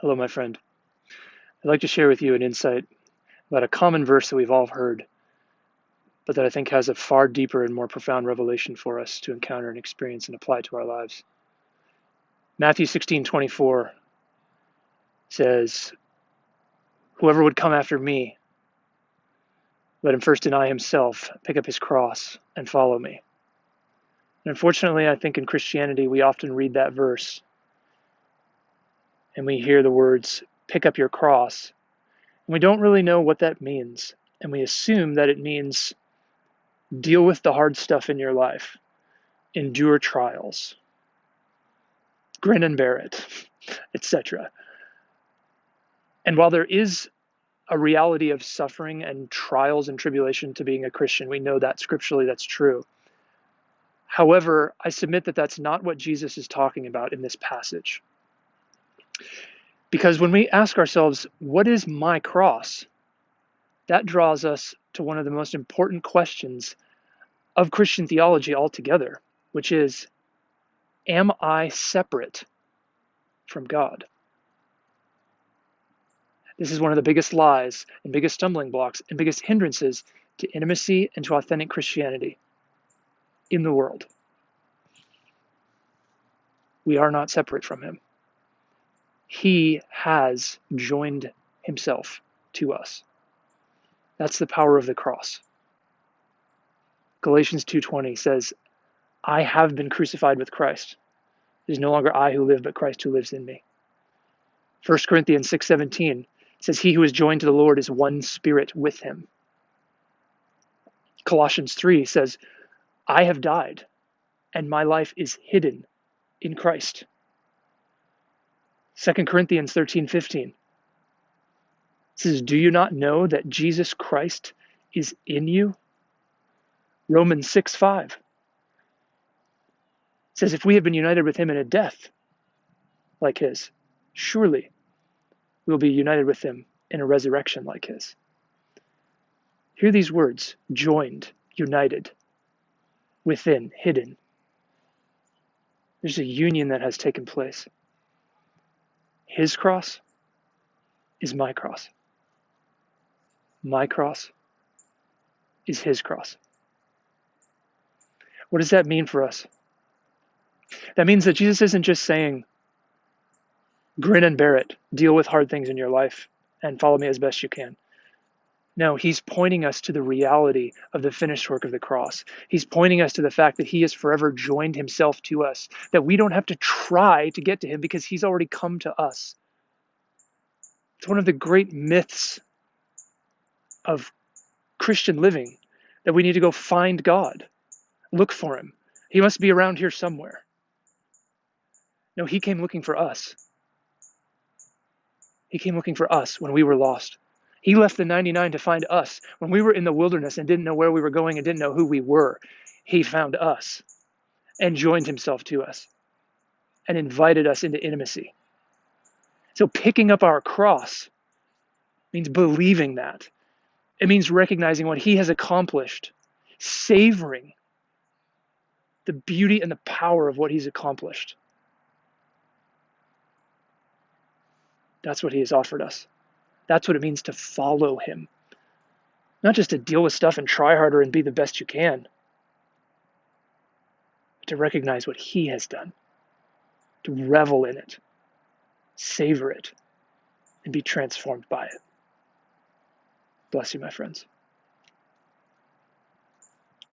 Hello, my friend. I'd like to share with you an insight about a common verse that we've all heard, but that I think has a far deeper and more profound revelation for us to encounter and experience and apply to our lives. Matthew 16:24 says, "Whoever would come after me, let him first deny himself, pick up his cross, and follow me." And unfortunately, I think in Christianity, we often read that verse and we hear the words, "pick up your cross," and we don't really know what that means. And we assume that it means deal with the hard stuff in your life, endure trials, grin and bear it, etc. And while there is a reality of suffering and trials and tribulation to being a Christian, we know that scripturally that's true. However, I submit that that's not what Jesus is talking about in this passage. Because when we ask ourselves, what is my cross? That draws us to one of the most important questions of Christian theology altogether, which is, am I separate from God? This is one of the biggest lies and biggest stumbling blocks and biggest hindrances to intimacy and to authentic Christianity in the world. We are not separate from him. He has joined himself to us. That's the power of the cross. Galatians 2:20 says, "I have been crucified with Christ. It is no longer I who live, but Christ who lives in me." 1 Corinthians 6:17 says, "He who is joined to the Lord is one spirit with him." Colossians 3 says, "I have died, and my life is hidden in Christ." 2 Corinthians 13:15 says, "Do you not know that Jesus Christ is in you?" Romans 6:5 says, "If we have been united with him in a death like his, surely we'll be united with him in a resurrection like his." Hear these words: joined, united, within, hidden. There's a union that has taken place. His cross is my cross. My cross is his cross. What does that mean for us? That means that Jesus isn't just saying, grin and bear it, deal with hard things in your life, and follow me as best you can. No, he's pointing us to the reality of the finished work of the cross. He's pointing us to the fact that he has forever joined himself to us, that we don't have to try to get to him because he's already come to us. It's one of the great myths of Christian living that we need to go find God, look for him. He must be around here somewhere. No, he came looking for us. He came looking for us when we were lost. He left the 99 to find us. When we were in the wilderness and didn't know where we were going and didn't know who we were, he found us and joined himself to us and invited us into intimacy. So picking up our cross means believing that. It means recognizing what he has accomplished, savoring the beauty and the power of what he's accomplished. That's what he has offered us. That's what it means to follow him. Not just to deal with stuff and try harder and be the best you can, but to recognize what he has done, to revel in it, savor it, and be transformed by it. Bless you, my friends.